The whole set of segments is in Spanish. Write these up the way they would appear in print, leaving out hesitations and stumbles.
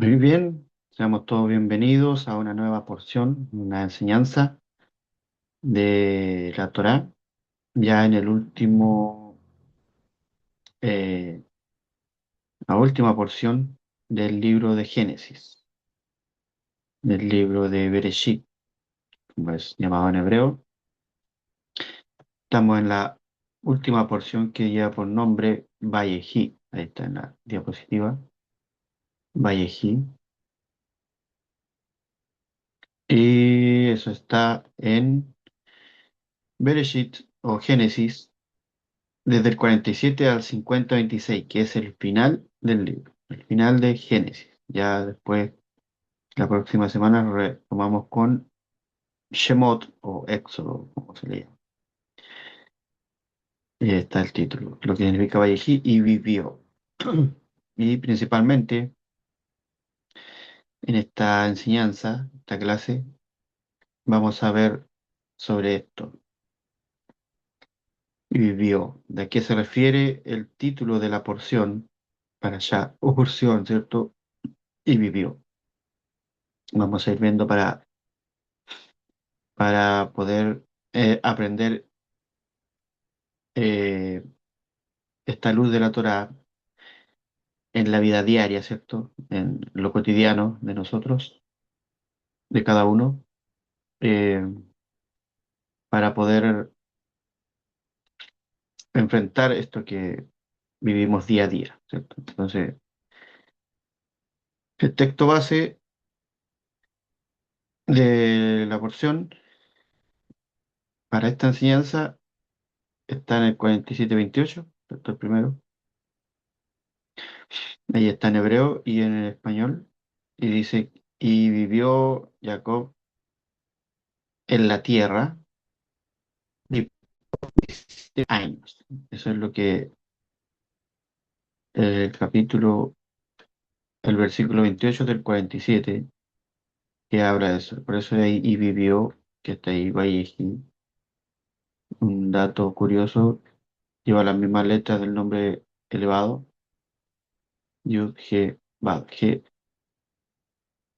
Muy bien, seamos todos bienvenidos a una nueva porción, una enseñanza de la Torá, ya en eh, la última porción del libro de Génesis, del libro de Bereshit, como es llamado en hebreo. Estamos en la última porción que lleva por nombre Vayehi, ahí está en la diapositiva, Vayehi, y eso está en Bereshit o Génesis desde el 47 al 50-26, que es el final del libro, el final de Génesis. Ya después, la próxima semana, retomamos con Shemot o Éxodo, como se le llama. Y ahí está el título, lo que significa Vallejí y vivió. Y principalmente en esta enseñanza, esta clase, vamos a ver sobre esto. Y vivió. ¿De qué se refiere el título de la porción? Para allá, o porción, ¿cierto? Y vivió. Vamos a ir viendo para poder aprender eh, esta luz de la Torá en la vida diaria, ¿cierto? En lo cotidiano de nosotros, de cada uno, eh, para poder enfrentar esto que vivimos día a día, ¿cierto? Entonces, el texto base de la porción para esta enseñanza está en el 47-28, ¿cierto? El primero. Ahí está en hebreo y en español. Y dice, y vivió Jacob en la tierra 17 años. Eso es lo que el capítulo, el versículo 28 del 47 que habla de eso. Por eso ahí y vivió, que está ahí Vallejí. Un dato curioso, lleva las mismas letras del nombre elevado, Yud, He, Bad, He,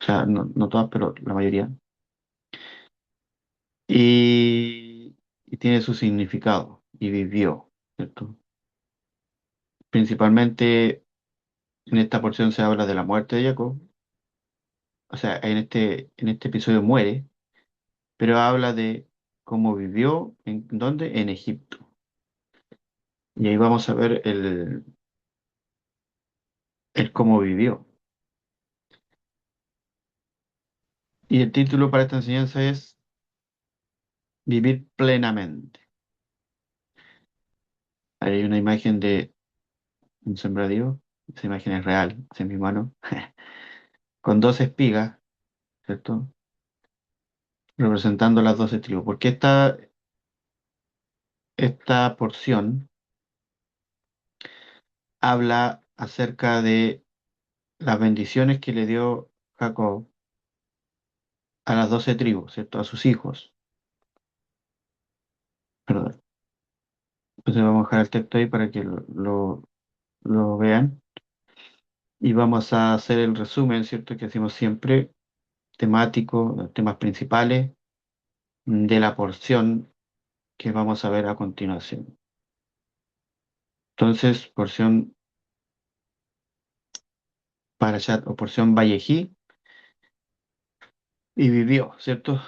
o sea, no todas, pero la mayoría. Y tiene su significado, y vivió, ¿cierto? Principalmente en esta porción se habla de la muerte de Jacob, o sea, en este episodio muere, pero habla de cómo vivió, ¿en dónde? En Egipto. Y ahí vamos a ver el cómo vivió. Y el título para esta enseñanza es Vivir plenamente. Ahí hay una imagen de un sembradío, esa imagen es real, es en mi mano, con 12 espigas, ¿cierto? Representando las 12 tribus. Porque esta porción habla acerca de las bendiciones que le dio Jacob a las 12 tribus, ¿cierto? A sus hijos. Perdón. Entonces vamos a dejar el texto ahí para que lo vean. Y vamos a hacer el resumen, ¿cierto? Que hacemos siempre, temático, los temas principales de la porción que vamos a ver a continuación. Entonces, porción Parashat o porción Vallejí, y vivió, ¿cierto?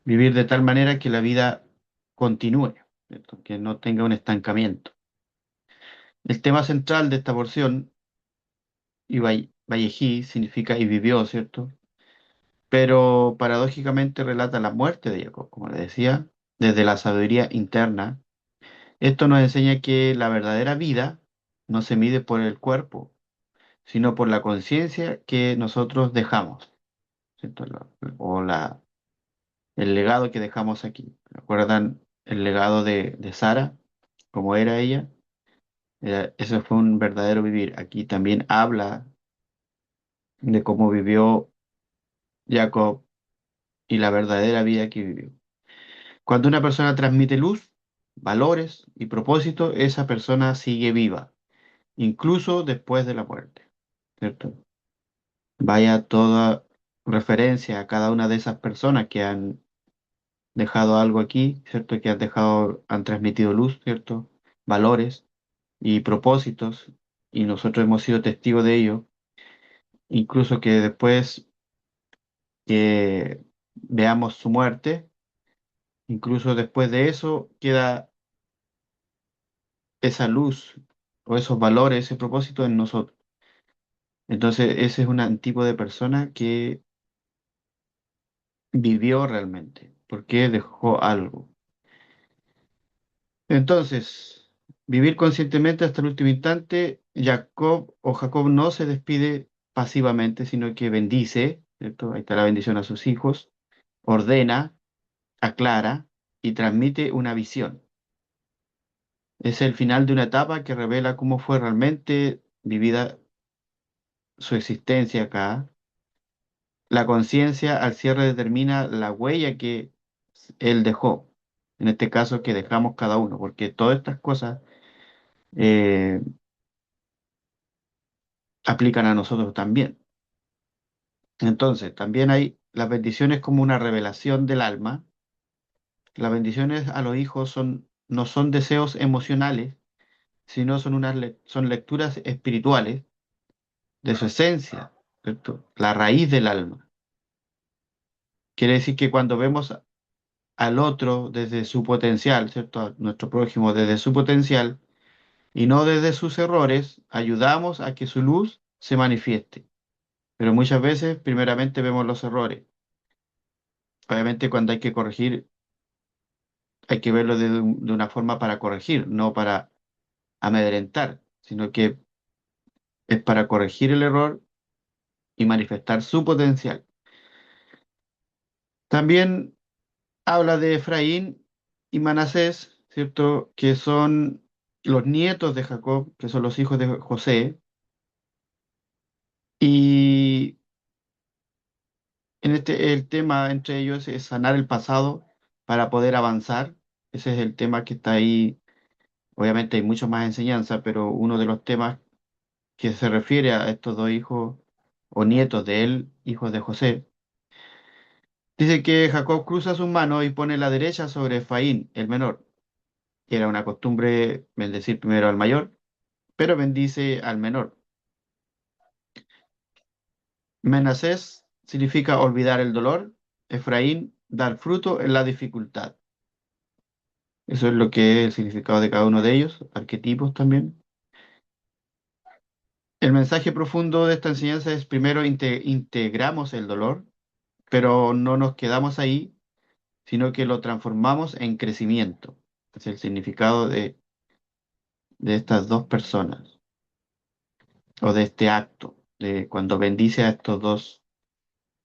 Vivir de tal manera que la vida continúe, ¿cierto? Que no tenga un estancamiento. El tema central de esta porción, y Vallejí significa y vivió, ¿cierto? Pero paradójicamente relata la muerte de Jacob, como le decía, desde la sabiduría interna. Esto nos enseña que la verdadera vida no se mide por el cuerpo, sino por la conciencia que nosotros dejamos, ¿cierto? El legado que dejamos aquí. ¿Recuerdan el legado de Sara? ¿Cómo era ella? Eso fue un verdadero vivir. Aquí también habla de cómo vivió Jacob y la verdadera vida que vivió. Cuando una persona transmite luz, valores y propósito, esa persona sigue viva, incluso después de la muerte, ¿cierto? vaya toda referencia a cada una de esas personas que han dejado algo aquí, ¿cierto? Que han dejado, han transmitido luz, ¿cierto? Valores y propósitos, y nosotros hemos sido testigos de ello, incluso que después que veamos su muerte, incluso después de eso queda esa luz o esos valores, ese propósito en nosotros. Entonces, ese es un tipo de persona que vivió realmente, porque dejó algo. Entonces, vivir conscientemente hasta el último instante, Jacob no se despide pasivamente, sino que bendice, ¿cierto? Ahí está la bendición a sus hijos, ordena, aclara y transmite una visión. Es el final de una etapa que revela cómo fue realmente vivida su existencia acá. La conciencia al cierre determina la huella que él dejó, en este caso que dejamos cada uno, porque todas estas cosas eh, aplican a nosotros también. Entonces, también hay las bendiciones como una revelación del alma. Las bendiciones a los hijos no son deseos emocionales, sino son lecturas espirituales de su esencia, ¿cierto? La raíz del alma. Quiere decir que cuando vemos al otro desde su potencial, ¿cierto? A nuestro prójimo desde su potencial y no desde sus errores, ayudamos a que su luz se manifieste. Pero muchas veces, primeramente, vemos los errores. Obviamente, cuando hay que corregir, hay que verlo de una forma para corregir, no para amedrentar, sino que es para corregir el error y manifestar su potencial. También habla de Efraín y Manasés, ¿cierto? Que son los nietos de Jacob, que son los hijos de José. Y el tema entre ellos es sanar el pasado para poder avanzar. Ese es el tema que está ahí. Obviamente hay mucho más enseñanza, pero uno de los temas que se refiere a estos dos hijos o nietos de él, hijos de José, dice que Jacob cruza sus manos y pone la derecha sobre Efraín, el menor. Y era una costumbre bendecir primero al mayor, pero bendice al menor. Menasés significa olvidar el dolor, Efraín, dar fruto en la dificultad. Eso es lo que es el significado de cada uno de ellos, arquetipos también. El mensaje profundo de esta enseñanza es primero integramos el dolor, pero no nos quedamos ahí, sino que lo transformamos en crecimiento. Es el significado de estas dos personas, o de este acto, de cuando bendice a estos dos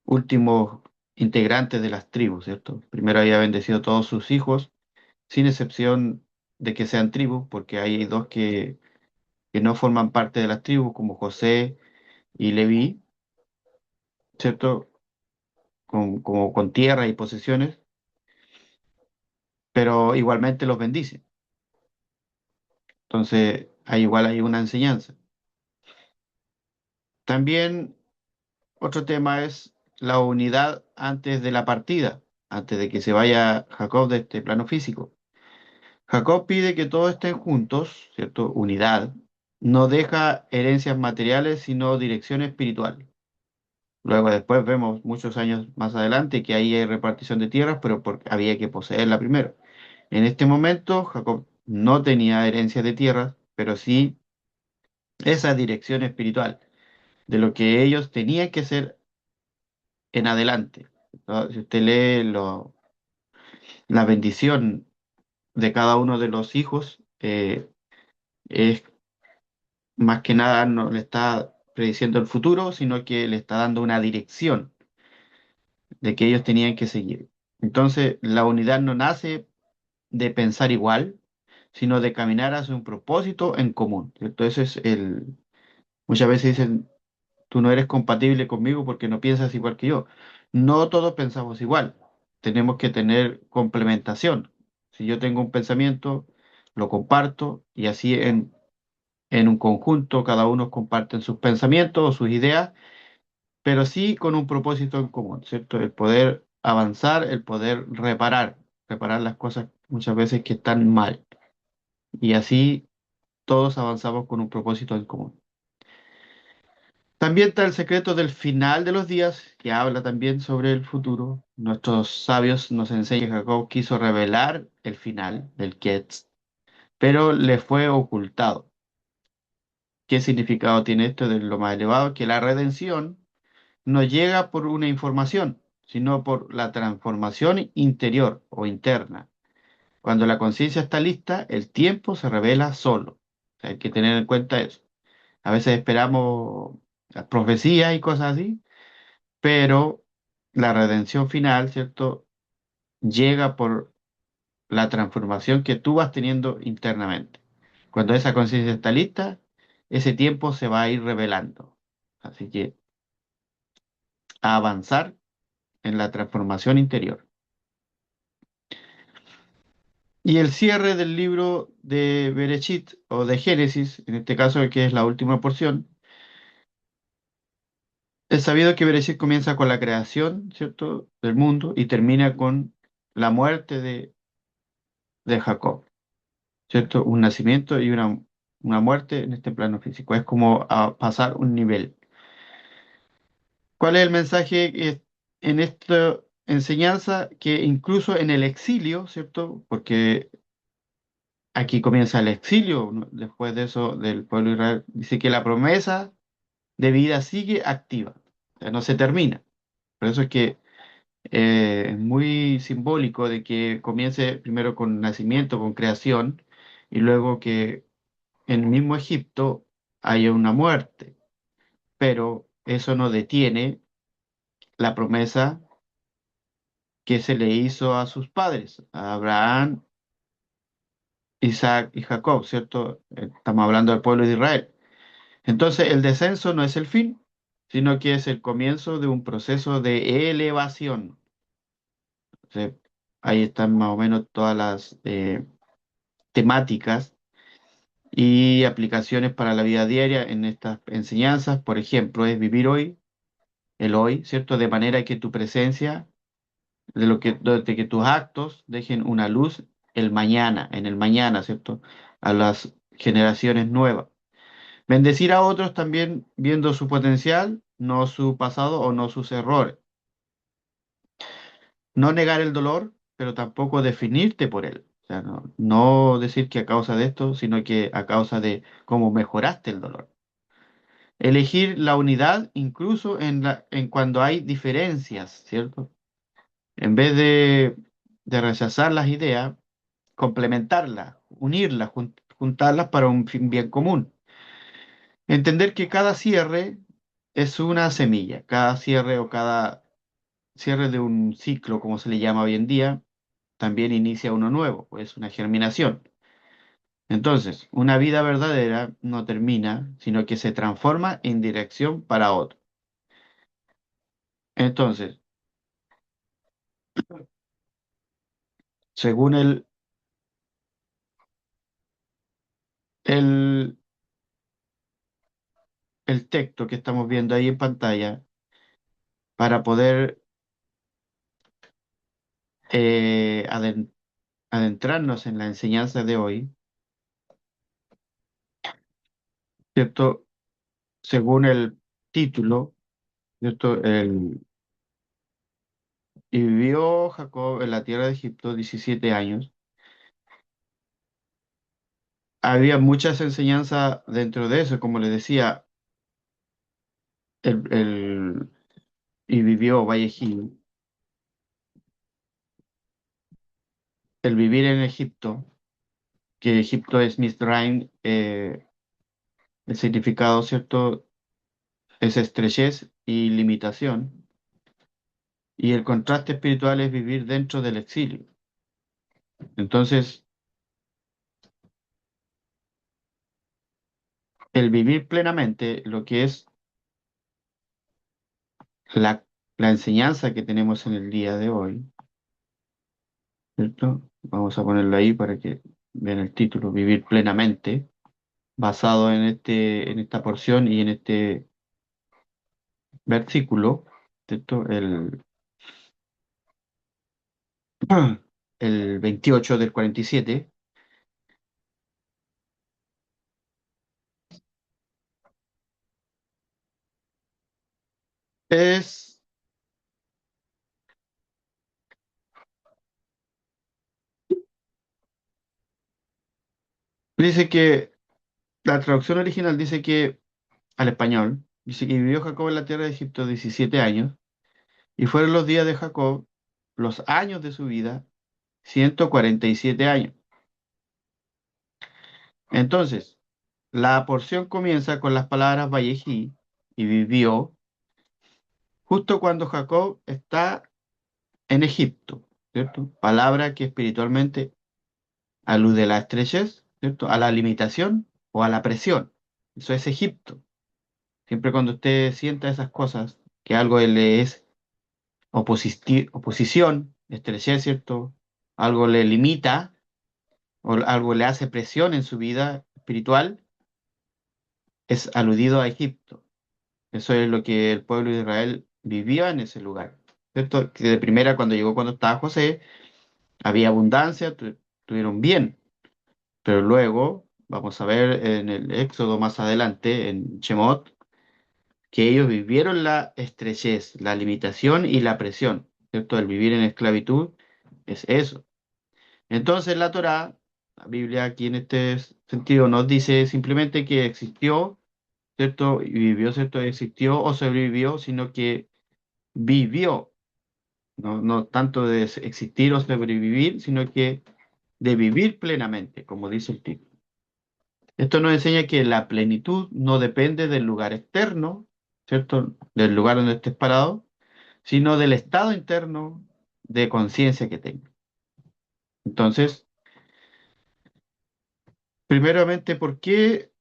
últimos integrantes de las tribus, ¿cierto? Primero había bendecido a todos sus hijos, sin excepción de que sean tribus, porque hay dos que no forman parte de las tribus, como José y Leví, ¿cierto? Como con tierra y posesiones, pero igualmente los bendice. Entonces, igual hay una enseñanza. También otro tema es la unidad antes de la partida, antes de que se vaya Jacob de este plano físico. Jacob pide que todos estén juntos, ¿cierto? Unidad. No deja herencias materiales, sino dirección espiritual. Luego después vemos muchos años más adelante que ahí hay repartición de tierras, pero porque había que poseerla primero. En este momento, Jacob no tenía herencia de tierras, pero sí esa dirección espiritual de lo que ellos tenían que ser en adelante, ¿no? Si usted lee la bendición de cada uno de los hijos, es más que nada no le está prediciendo el futuro, sino que le está dando una dirección de que ellos tenían que seguir. Entonces, la unidad no nace de pensar igual, sino de caminar hacia un propósito en común. Entonces, muchas veces dicen, tú no eres compatible conmigo porque no piensas igual que yo. No todos pensamos igual. Tenemos que tener complementación. Si yo tengo un pensamiento, lo comparto y así en un conjunto cada uno comparte sus pensamientos o sus ideas pero sí con un propósito en común, ¿cierto? El poder avanzar, el poder reparar las cosas muchas veces que están mal. Y así todos avanzamos con un propósito en común. También está el secreto del final de los días, que habla también sobre el futuro. Nuestros sabios nos enseñan que Jacob quiso revelar el final del Ketz, pero le fue ocultado. ¿Qué significado tiene esto de lo más elevado? Que la redención no llega por una información, sino por la transformación interior o interna. Cuando la conciencia está lista, el tiempo se revela solo. O sea, hay que tener en cuenta eso. A veces esperamos las profecías y cosas así, pero la redención final, ¿cierto? Llega por la transformación que tú vas teniendo internamente. Cuando esa conciencia está lista, ese tiempo se va a ir revelando. Así que a avanzar en la transformación interior. Y el cierre del libro de Bereshit o de Génesis, en este caso que es la última porción, es sabido que Bereshit comienza con la creación, ¿cierto?, del mundo y termina con la muerte de Jacob, ¿cierto? Un nacimiento y una muerte en este plano físico. Es como a pasar un nivel. ¿Cuál es el mensaje en esta enseñanza? Que incluso en el exilio, ¿cierto? Porque aquí comienza el exilio, ¿no? Después de eso del pueblo de Israel. Dice que la promesa de vida sigue activa, o sea, no se termina. Por eso es que es muy simbólico de que comience primero con nacimiento, con creación, y luego que en el mismo Egipto haya una muerte. Pero eso no detiene la promesa que se le hizo a sus padres, a Abraham, Isaac y Jacob, ¿cierto? Estamos hablando del pueblo de Israel. Entonces, el descenso no es el fin, sino que es el comienzo de un proceso de elevación. O sea, ahí están más o menos todas las temáticas y aplicaciones para la vida diaria en estas enseñanzas. Por ejemplo, es vivir hoy, el hoy, ¿cierto? De manera que tu presencia, de que tus actos dejen una luz en el mañana, ¿cierto? A las generaciones nuevas. Bendecir a otros también viendo su potencial, no su pasado o no sus errores. No negar el dolor, pero tampoco definirte por él. O sea, no decir que a causa de esto, sino que a causa de cómo mejoraste el dolor. Elegir la unidad incluso en cuando hay diferencias, ¿cierto? En vez de rechazar las ideas, complementarlas, unirlas, juntarlas para un fin bien común. Entender que cada cierre es una semilla, cada cierre o cada cierre de un ciclo, como se le llama hoy en día, también inicia uno nuevo, es una germinación. Entonces, una vida verdadera no termina, sino que se transforma en dirección para otro. Entonces, según el, el texto que estamos viendo ahí en pantalla, para poder eh, aden- adentrarnos en la enseñanza de hoy, ¿cierto? Según el título, ¿cierto? Y vivió Jacob en la tierra de Egipto 17 años. Había muchas enseñanzas dentro de eso, como le decía, el, y vivió Valle Gil, el vivir en Egipto, que Egipto es Mizraim, el significado, ¿cierto? Es estrechez y limitación, y el contraste espiritual es vivir dentro del exilio. Entonces, el vivir plenamente, lo que es la, la enseñanza que tenemos en el día de hoy, ¿cierto? Vamos a ponerlo ahí para que vean el título, vivir plenamente, basado en esta porción y en versículo, ¿cierto? El 28 del 47, es, dice que, la traducción original dice que, al español, dice que vivió Jacob en la tierra de Egipto 17 años, y fueron los días de Jacob, los años de su vida, 147 años. Entonces, la porción comienza con las palabras Vallejí y vivió justo cuando Jacob está en Egipto, ¿cierto? Palabra que espiritualmente alude a la estrechez, ¿cierto? A la limitación o a la presión. Eso es Egipto. Siempre cuando usted sienta esas cosas, que algo le es oposición, estrechez, ¿cierto? Algo le limita o algo le hace presión en su vida espiritual, es aludido a Egipto. Eso es lo que el pueblo de Israel vivía en ese lugar. ¿Cierto? Que de primera, cuando llegó, cuando estaba José, había abundancia, tuvieron bien, pero luego, vamos a ver en el Éxodo más adelante, en Shemot, que ellos vivieron la estrechez, la limitación y la presión, ¿cierto? El vivir en esclavitud es eso. Entonces la Torá, la Biblia aquí en este sentido, nos dice simplemente que existió, ¿cierto? Y vivió, ¿cierto? Existió o sobrevivió, sino que vivió. No, no tanto de existir o sobrevivir, sino que de vivir plenamente, como dice el título. Esto nos enseña que la plenitud no depende del lugar externo, ¿cierto? Del lugar donde estés parado, sino del estado interno de conciencia que tengas. Entonces, primeramente, ¿por qué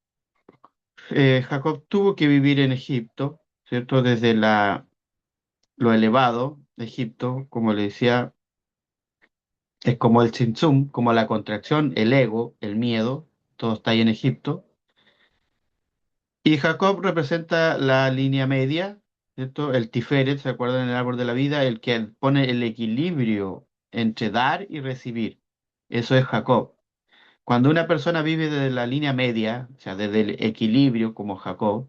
Jacob tuvo que vivir en Egipto, ¿cierto? Desde lo elevado de Egipto, como le decía, es como el Tzimtzum, como la contracción, el ego, el miedo, todo está ahí en Egipto. Y Jacob representa la línea media, ¿cierto? El Tiferet, ¿se acuerdan? El árbol de la vida, el que pone el equilibrio entre dar y recibir. Eso es Jacob. Cuando una persona vive desde la línea media, o sea, desde el equilibrio, como Jacob,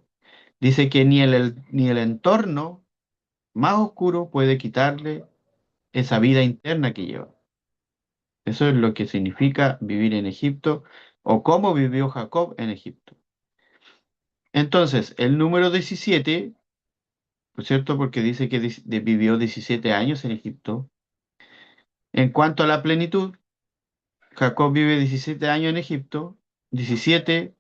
dice que ni el entorno más oscuro puede quitarle esa vida interna que lleva. Eso es lo que significa vivir en Egipto o cómo vivió Jacob en Egipto. Entonces, el número 17, por cierto, porque dice que vivió 17 años en Egipto. En cuanto a la plenitud, Jacob vive 17 años en Egipto. 17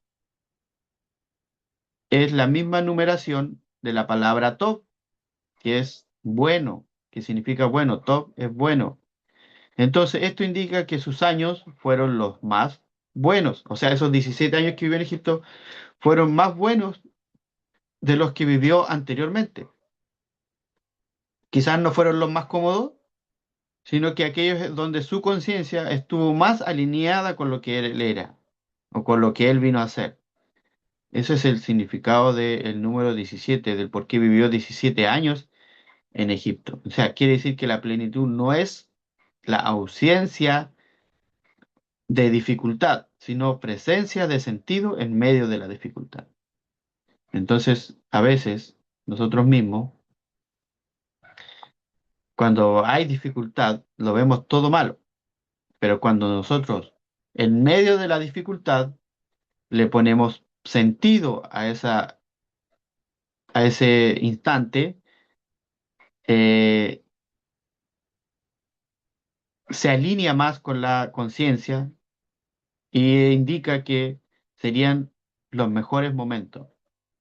es la misma numeración de la palabra Tob, que es bueno, que significa bueno. Tob es bueno. Entonces, esto indica que sus años fueron los más buenos. O sea, esos 17 años que vivió en Egipto fueron más buenos de los que vivió anteriormente. Quizás no fueron los más cómodos, sino que aquellos donde su conciencia estuvo más alineada con lo que él era o con lo que él vino a hacer. Ese es el significado del número 17, del por qué vivió 17 años en Egipto. O sea, quiere decir que la plenitud no es la ausencia de dificultad, sino presencia de sentido en medio de la dificultad. Entonces, a veces, nosotros mismos, cuando hay dificultad, lo vemos todo malo, pero cuando nosotros, en medio de la dificultad, le ponemos sentido a ese instante, eh, se alinea más con la conciencia y indica que serían los mejores momentos.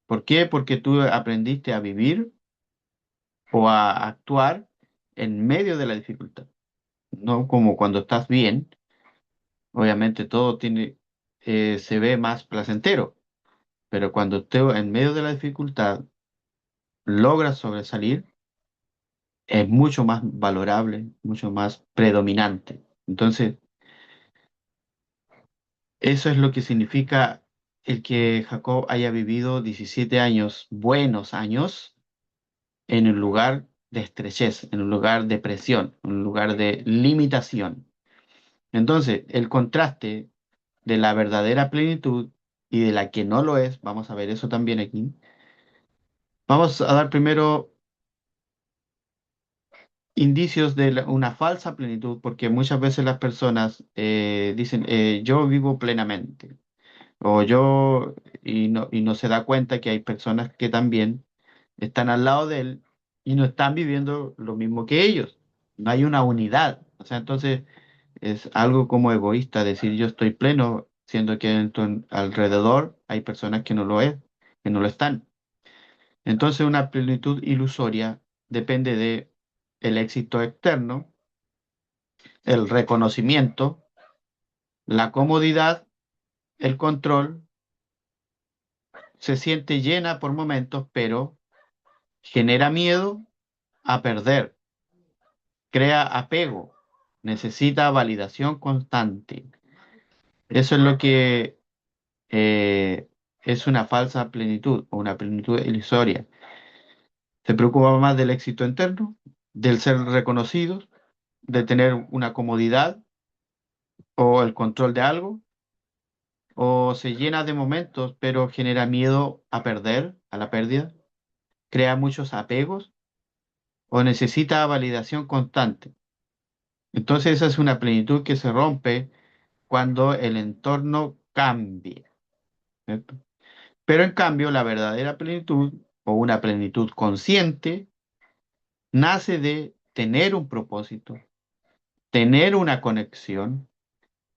¿Por qué? Porque tú aprendiste a vivir o a actuar en medio de la dificultad, no como cuando estás bien, obviamente todo se ve más placentero, pero cuando te en medio de la dificultad logras sobresalir, es mucho más valorable, mucho más predominante. Entonces, eso es lo que significa el que Jacob haya vivido 17 años, buenos años, en un lugar de estrechez, en un lugar de presión, en un lugar de limitación. Entonces, el contraste de la verdadera plenitud y de la que no lo es, vamos a ver eso también aquí. Vamos a dar primero indicios de una falsa plenitud, porque muchas veces las personas dicen, yo vivo plenamente, o yo, y no se da cuenta que hay personas que también están al lado de él y no están viviendo lo mismo que ellos. No hay una unidad. O sea, entonces es algo como egoísta decir yo estoy pleno, siendo que alrededor hay personas que no lo es, que no lo están. Entonces una plenitud ilusoria depende de el éxito externo, el reconocimiento, la comodidad, el control, se siente llena por momentos, pero genera miedo a perder, crea apego, necesita validación constante. Eso es lo que es una falsa plenitud o una plenitud ilusoria. Se preocupa más del éxito interno, del ser reconocidos, de tener una comodidad o el control de algo, o se llena de momentos, pero genera miedo a perder, a la pérdida, crea muchos apegos o necesita validación constante. Entonces esa es una plenitud que se rompe cuando el entorno cambia, ¿cierto? Pero en cambio la verdadera plenitud o una plenitud consciente nace de tener un propósito, tener una conexión,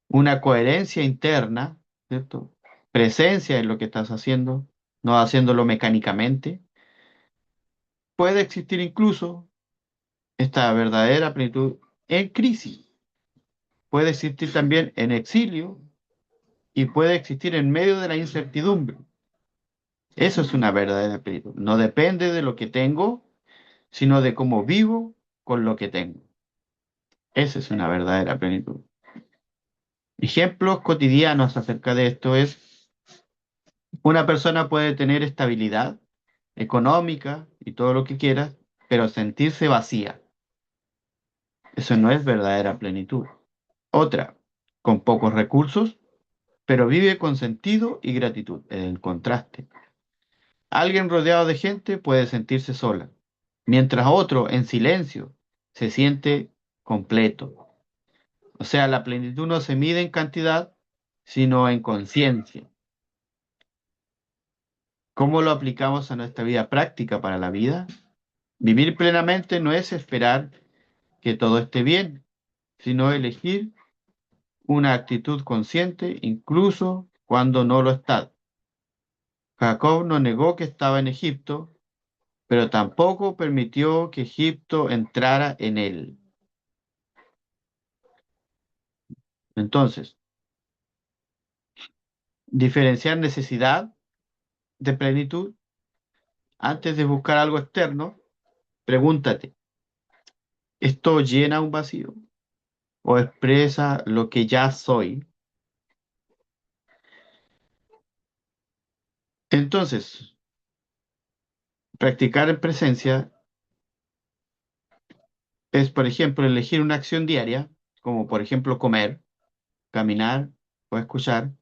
una coherencia interna, ¿cierto? Presencia en lo que estás haciendo, no haciéndolo mecánicamente. Puede existir incluso esta verdadera plenitud en crisis. Puede existir también en exilio y puede existir en medio de la incertidumbre. Eso es una verdadera plenitud. No depende de lo que tengo, sino de cómo vivo con lo que tengo. Esa es una verdadera plenitud. Ejemplos cotidianos acerca de esto es, una persona puede tener estabilidad económica y todo lo que quieras, pero sentirse vacía. Eso no es verdadera plenitud. Otra, con pocos recursos, pero vive con sentido y gratitud, el contraste. Alguien rodeado de gente puede sentirse sola, mientras otro en silencio se siente completo. O sea, la plenitud no se mide en cantidad, sino en conciencia. ¿Cómo lo aplicamos a nuestra vida práctica para la vida? Vivir plenamente no es esperar que todo esté bien, sino elegir una actitud consciente incluso cuando no lo está. Jacob no negó que estaba en Egipto, pero tampoco permitió que Egipto entrara en él. Entonces, diferenciar necesidad de plenitud antes de buscar algo externo, pregúntate, ¿esto llena un vacío o expresa lo que ya soy? Entonces, practicar en presencia es, por ejemplo, elegir una acción diaria, como por ejemplo comer, caminar o escuchar,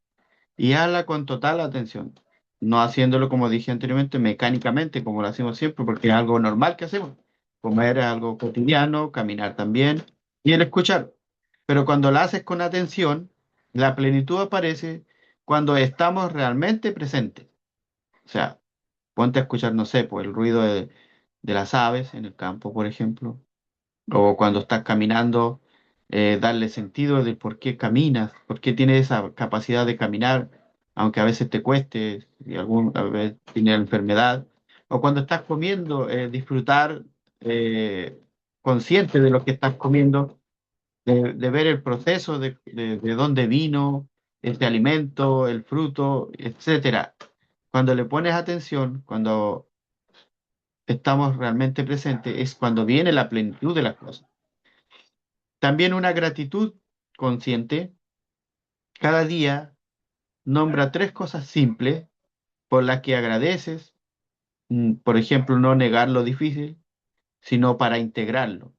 y hazla con total atención, no haciéndolo, como dije anteriormente, mecánicamente, como lo hacemos siempre, porque es algo normal que hacemos. Comer es algo cotidiano, caminar también, y el escuchar. Pero cuando la haces con atención, la plenitud aparece cuando estamos realmente presentes. O sea, ponte a escuchar, no sé, pues el ruido de las aves en el campo, por ejemplo, o cuando estás caminando, darle sentido de por qué caminas, por qué tienes esa capacidad de caminar, aunque a veces te cueste, y alguna vez tienes enfermedad, o cuando estás comiendo, disfrutar consciente de lo que estás comiendo, de ver el proceso de dónde vino este alimento, el fruto, etcétera. Cuando le pones atención, cuando estamos realmente presentes, es cuando viene la plenitud de las cosas. También una gratitud consciente. Cada día nombra tres cosas simples por las que agradeces. Por ejemplo, no negar lo difícil, sino para integrarlo,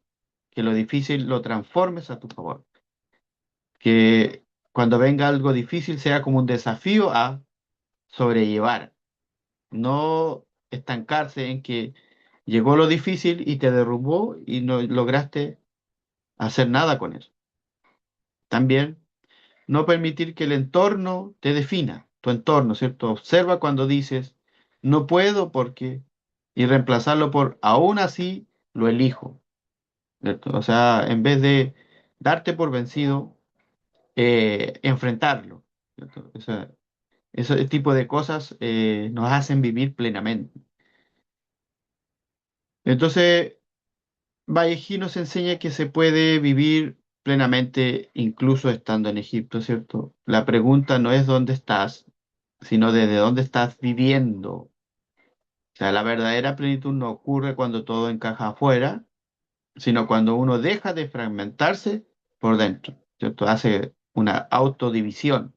que lo difícil lo transformes a tu favor, que cuando venga algo difícil sea como un desafío a sobrellevar, no estancarse en que llegó lo difícil y te derrumbó y no lograste hacer nada con eso. También no permitir que el entorno te defina, tu entorno, ¿cierto? Observa cuando dices, no puedo porque, y reemplazarlo por, aún así lo elijo, ¿cierto? O sea, en vez de darte por vencido, enfrentarlo, ¿cierto? O sea, ese tipo de cosas nos hacen vivir plenamente. Entonces, Vallejí nos enseña que se puede vivir plenamente incluso estando en Egipto, ¿cierto? La pregunta no es dónde estás, sino desde dónde estás viviendo. O sea, la verdadera plenitud no ocurre cuando todo encaja afuera, sino cuando uno deja de fragmentarse por dentro, ¿cierto? Hace una autodivisión,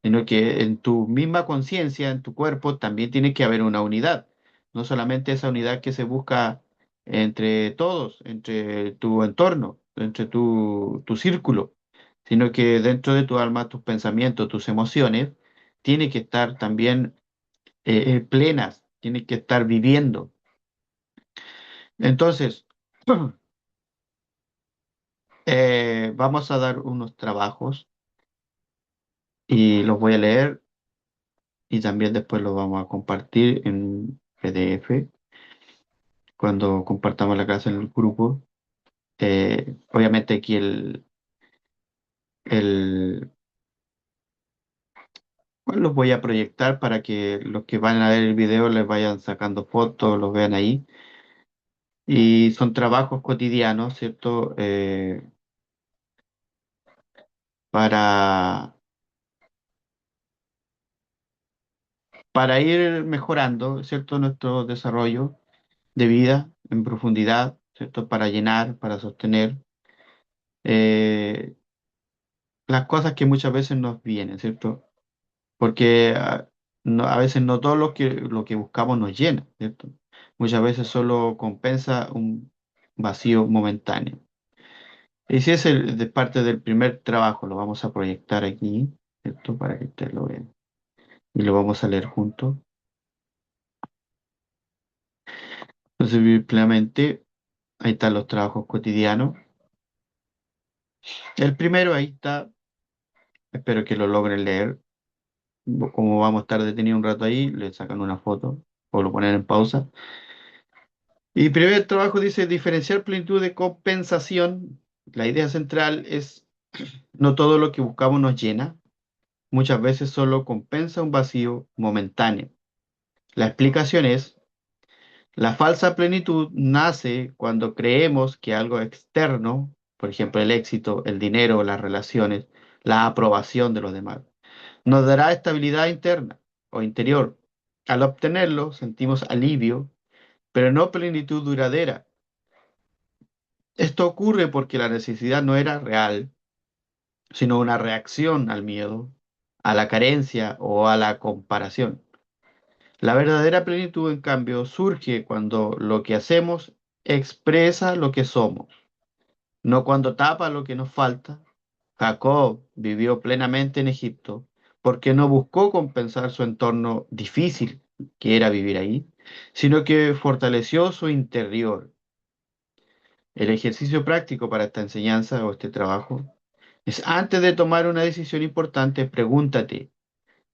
sino que en tu misma conciencia, en tu cuerpo, también tiene que haber una unidad, no solamente esa unidad que se busca entre todos, entre tu entorno, entre tu círculo, sino que dentro de tu alma, tus pensamientos, tus emociones, tienen que estar también plenas, tienen que estar viviendo. Entonces, vamos a dar unos trabajos y los voy a leer y también después los vamos a compartir en PDF cuando compartamos la clase en el grupo. Obviamente aquí el, bueno, los voy a proyectar para que los que van a ver el video les vayan sacando fotos, los vean ahí. Y son trabajos cotidianos, ¿cierto? Para, para ir mejorando, ¿cierto? Nuestro desarrollo de vida en profundidad, ¿cierto? Para llenar, para sostener eh, las cosas que muchas veces nos vienen, ¿cierto? Porque a veces no todo lo que buscamos nos llena, ¿cierto? Muchas veces solo compensa un vacío momentáneo. Y si es de parte del primer trabajo, lo vamos a proyectar aquí, ¿cierto? Para que ustedes lo vean. Y lo vamos a leer juntos. Entonces, vivir plenamente, ahí están los trabajos cotidianos. El primero, ahí está, espero que lo logren leer. Como vamos a estar detenidos un rato ahí, le sacan una foto o lo ponen en pausa. Y primer trabajo dice diferenciar plenitud de compensación. La idea central es no todo lo que buscamos nos llena, muchas veces solo compensa un vacío momentáneo. La explicación es, la falsa plenitud nace cuando creemos que algo externo, por ejemplo el éxito, el dinero, las relaciones, la aprobación de los demás, nos dará estabilidad interna o interior. Al obtenerlo sentimos alivio, pero no plenitud duradera. Esto ocurre porque la necesidad no era real, sino una reacción al miedo, a la carencia o a la comparación. La verdadera plenitud, en cambio, surge cuando lo que hacemos expresa lo que somos, no cuando tapa lo que nos falta. Jacob vivió plenamente en Egipto porque no buscó compensar su entorno difícil, que era vivir ahí, sino que fortaleció su interior. El ejercicio práctico para esta enseñanza o este trabajo es antes de tomar una decisión importante, pregúntate,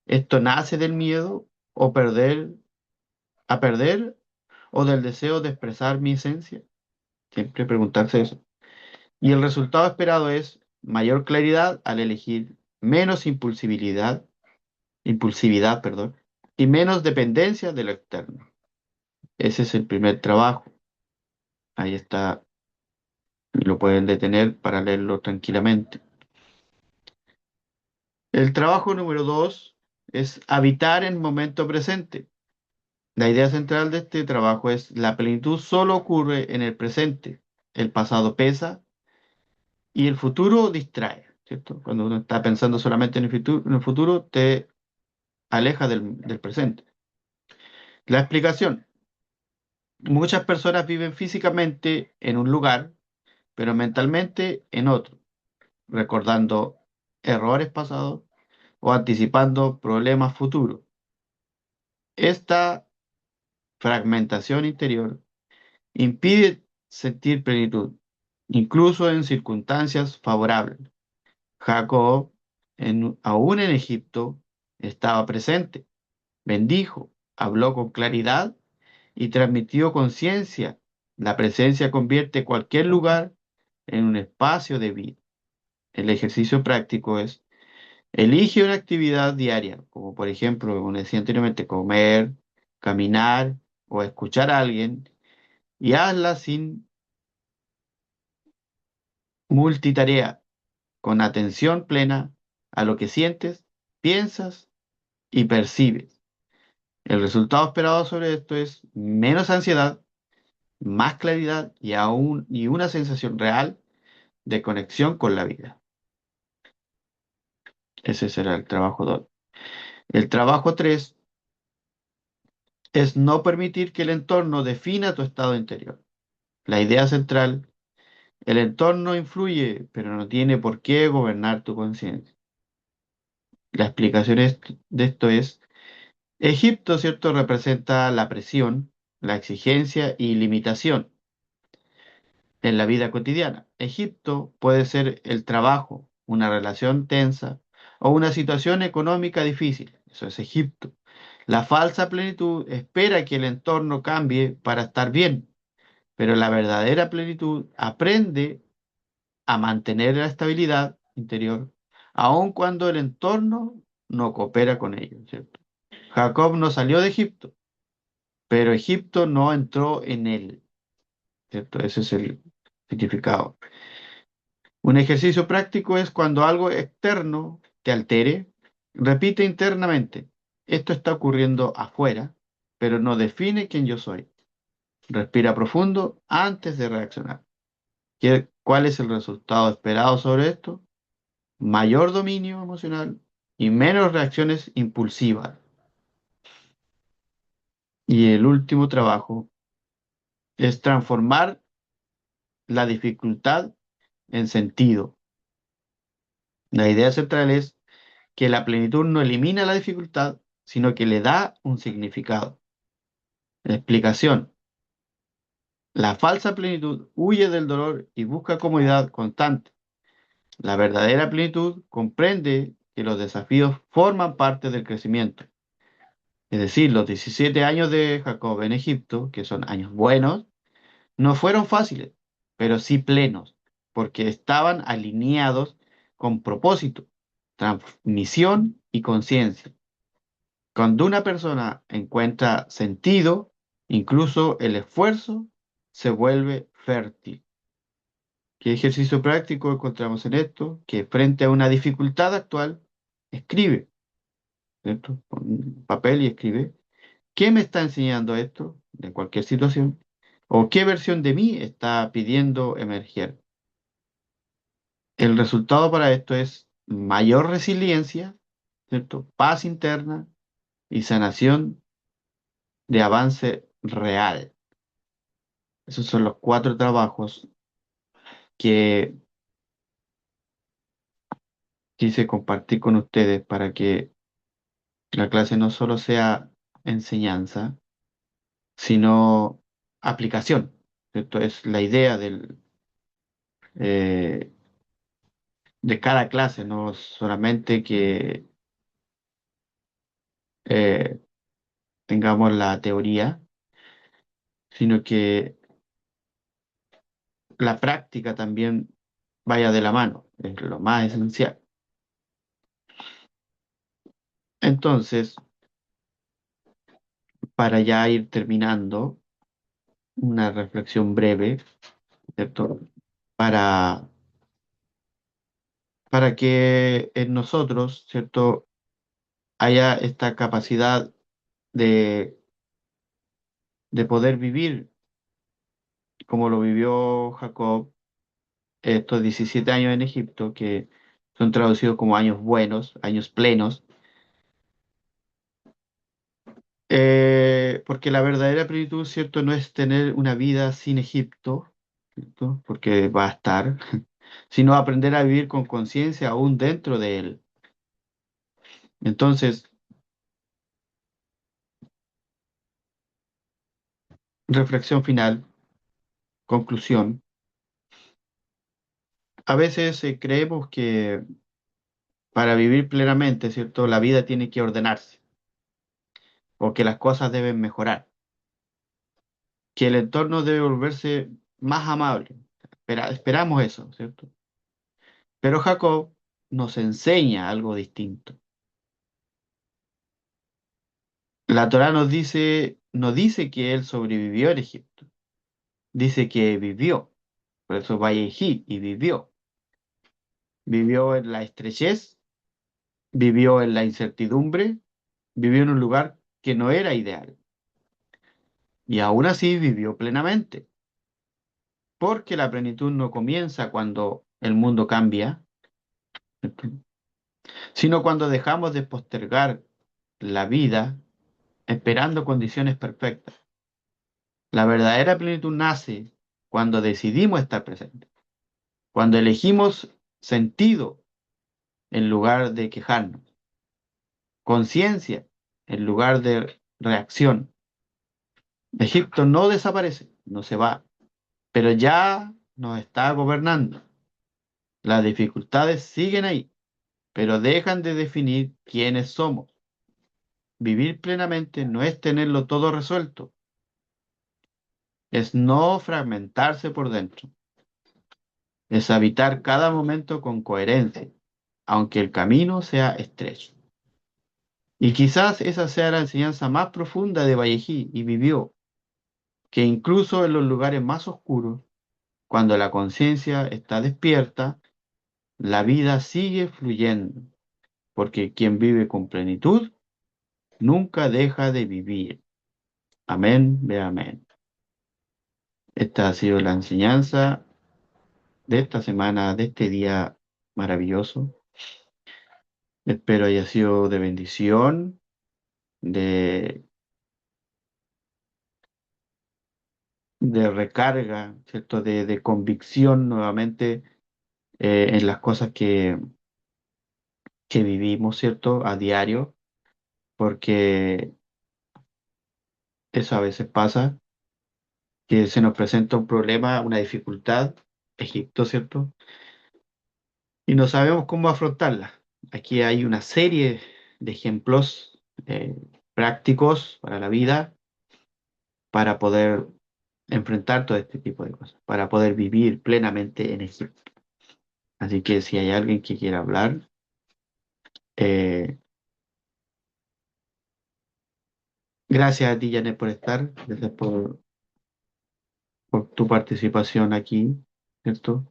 ¿esto nace del miedo o perder o del deseo de expresar mi esencia? Siempre preguntarse eso. Y el resultado esperado es mayor claridad al elegir menos impulsividad, perdón, y menos dependencia de lo externo. Ese es el primer trabajo. Ahí está, y lo pueden detener para leerlo tranquilamente. El trabajo número dos es habitar en el momento presente. La idea central de este trabajo es la plenitud solo ocurre en el presente. El pasado pesa y el futuro distrae, ¿cierto? Cuando uno está pensando solamente en el futuro te aleja del presente. La explicación. Muchas personas viven físicamente en un lugar, pero mentalmente en otro, recordando errores pasados o anticipando problemas futuros. Esta fragmentación interior impide sentir plenitud, incluso en circunstancias favorables. Jacob, aún en Egipto, estaba presente, bendijo, habló con claridad y transmitió conciencia. La presencia convierte cualquier lugar en un espacio de vida. El ejercicio práctico es: elige una actividad diaria, como por ejemplo, como decía anteriormente, comer, caminar o escuchar a alguien, y hazla sin multitarea, con atención plena a lo que sientes, piensas y percibes. El resultado esperado sobre esto es menos ansiedad, más claridad y una sensación real de conexión con la vida. Ese será el trabajo 2. El trabajo 3 es no permitir que el entorno defina tu estado interior. La idea central: el entorno influye, pero no tiene por qué gobernar tu conciencia. La explicación de esto es: Egipto, ¿cierto?, representa la presión, la exigencia y limitación en la vida cotidiana. Egipto puede ser el trabajo, una relación tensa o una situación económica difícil. Eso es Egipto. La falsa plenitud espera que el entorno cambie para estar bien, pero la verdadera plenitud aprende a mantener la estabilidad interior, aun cuando el entorno no coopera con ello, ¿cierto? Jacob no salió de Egipto, pero Egipto no entró en él, ¿cierto? Ese es el significado. Un ejercicio práctico es cuando algo externo te altere, repite internamente: esto está ocurriendo afuera, pero no define quién yo soy. Respira profundo antes de reaccionar. ¿Cuál es el resultado esperado sobre esto? Mayor dominio emocional y menos reacciones impulsivas. Y el último trabajo es transformar la dificultad en sentido. La idea central es que la plenitud no elimina la dificultad, sino que le da un significado. La explicación: la falsa plenitud huye del dolor y busca comodidad constante. La verdadera plenitud comprende que los desafíos forman parte del crecimiento. Es decir, los 17 años de Jacob en Egipto, que son años buenos, no fueron fáciles, pero sí plenos, porque estaban alineados con propósito, transmisión y conciencia. Cuando una persona encuentra sentido, incluso el esfuerzo se vuelve fértil. ¿Qué ejercicio práctico encontramos en esto? Que frente a una dificultad actual, escribe, ¿cierto? Pon papel y escribe. ¿Qué me está enseñando esto de cualquier situación? ¿O qué versión de mí está pidiendo emerger? El resultado para esto es mayor resiliencia, ¿cierto? Paz interna y sanación de avance real. Esos son los 4 trabajos que quise compartir con ustedes para que la clase no solo sea enseñanza, sino aplicación. Esto es la idea eh, de cada clase, no solamente que eh, tengamos la teoría, sino que la práctica también vaya de la mano, es lo más esencial. Entonces, para ya ir terminando, una reflexión breve, ¿cierto? Para, para que en nosotros, ¿cierto?, haya esta capacidad de, de poder vivir como lo vivió Jacob estos 17 años en Egipto, que son traducidos como años buenos, años plenos. Porque la verdadera plenitud, ¿cierto? No es tener una vida sin Egipto, ¿cierto? Porque va a estar, sino aprender a vivir con conciencia aún dentro de él. Entonces, reflexión final, conclusión. A veces creemos que para vivir plenamente, ¿cierto? La vida tiene que ordenarse o que las cosas deben mejorar, que el entorno debe volverse más amable. Esperamos eso, ¿cierto? Pero Jacob nos enseña algo distinto. La Torá nos dice, no dice que él sobrevivió en Egipto, dice que vivió. Por eso Vallejí y vivió. Vivió en la estrechez, vivió en la incertidumbre, vivió en un lugar que no era ideal. Y aún así vivió plenamente, porque la plenitud no comienza cuando el mundo cambia, ¿cierto? Sino cuando dejamos de postergar la vida esperando condiciones perfectas. La verdadera plenitud nace cuando decidimos estar presentes, cuando elegimos sentido en lugar de quejarnos, conciencia en lugar de reacción. Egipto no desaparece, no se va, pero ya nos está gobernando. Las dificultades siguen ahí, pero dejan de definir quiénes somos. Vivir plenamente no es tenerlo todo resuelto, es no fragmentarse por dentro, es habitar cada momento con coherencia, aunque el camino sea estrecho. Y quizás esa sea la enseñanza más profunda de Vallejí y vivió, que incluso en los lugares más oscuros, cuando la conciencia está despierta, la vida sigue fluyendo, porque quien vive con plenitud nunca deja de vivir. Amén, ve amén. Esta ha sido la enseñanza de esta semana, de este día maravilloso. Espero haya sido de bendición, de, de recarga, ¿cierto? De convicción nuevamente en las cosas que vivimos, ¿cierto? A diario, porque eso a veces pasa, que se nos presenta un problema, una dificultad, Egipto, ¿cierto? Y no sabemos cómo afrontarla. Aquí hay una serie de ejemplos prácticos para la vida, para poder enfrentar todo este tipo de cosas, para poder vivir plenamente en Egipto. Así que si hay alguien que quiera hablar, eh, gracias a ti, Janet, por estar, gracias por tu participación aquí, ¿cierto?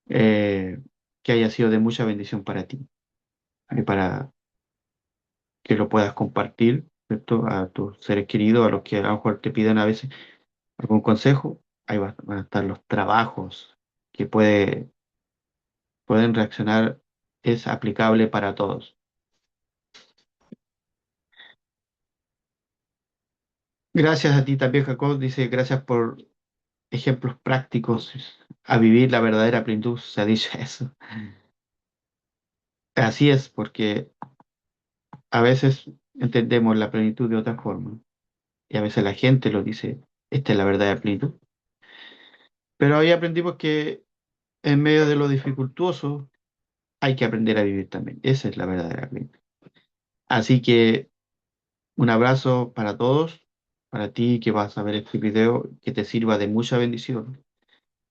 Eh, que haya sido de mucha bendición para ti y para que lo puedas compartir, ¿cierto? A tus seres queridos, a los que a lo mejor te piden a veces algún consejo, ahí van a estar los trabajos que pueden reaccionar, es aplicable para todos. Gracias a ti también, Jacob, dice, gracias por ejemplos prácticos a vivir la verdadera plenitud, se ha dicho eso. Así es, porque a veces entendemos la plenitud de otra forma y a veces la gente lo dice, esta es la verdadera plenitud. Pero ahí aprendimos que en medio de lo dificultuoso hay que aprender a vivir también. Esa es la verdadera plenitud. Así que un abrazo para todos, para ti que vas a ver este video, que te sirva de mucha bendición.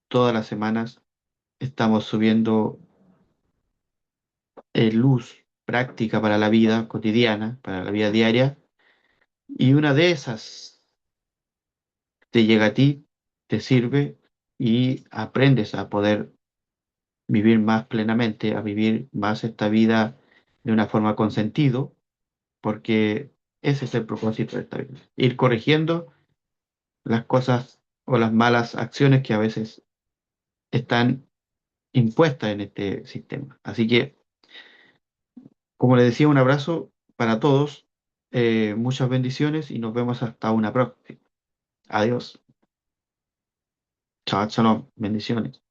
Todas las semanas estamos subiendo luz práctica para la vida cotidiana, para la vida diaria, y una de esas te llega a ti, te sirve y aprendes a poder vivir más plenamente, a vivir más esta vida de una forma con sentido, porque ese es el propósito de esta vida, ir corrigiendo las cosas o las malas acciones que a veces están impuestas en este sistema. Así que, como les decía, un abrazo para todos. Muchas bendiciones y nos vemos hasta una próxima. Adiós. Chao, chao, bendiciones.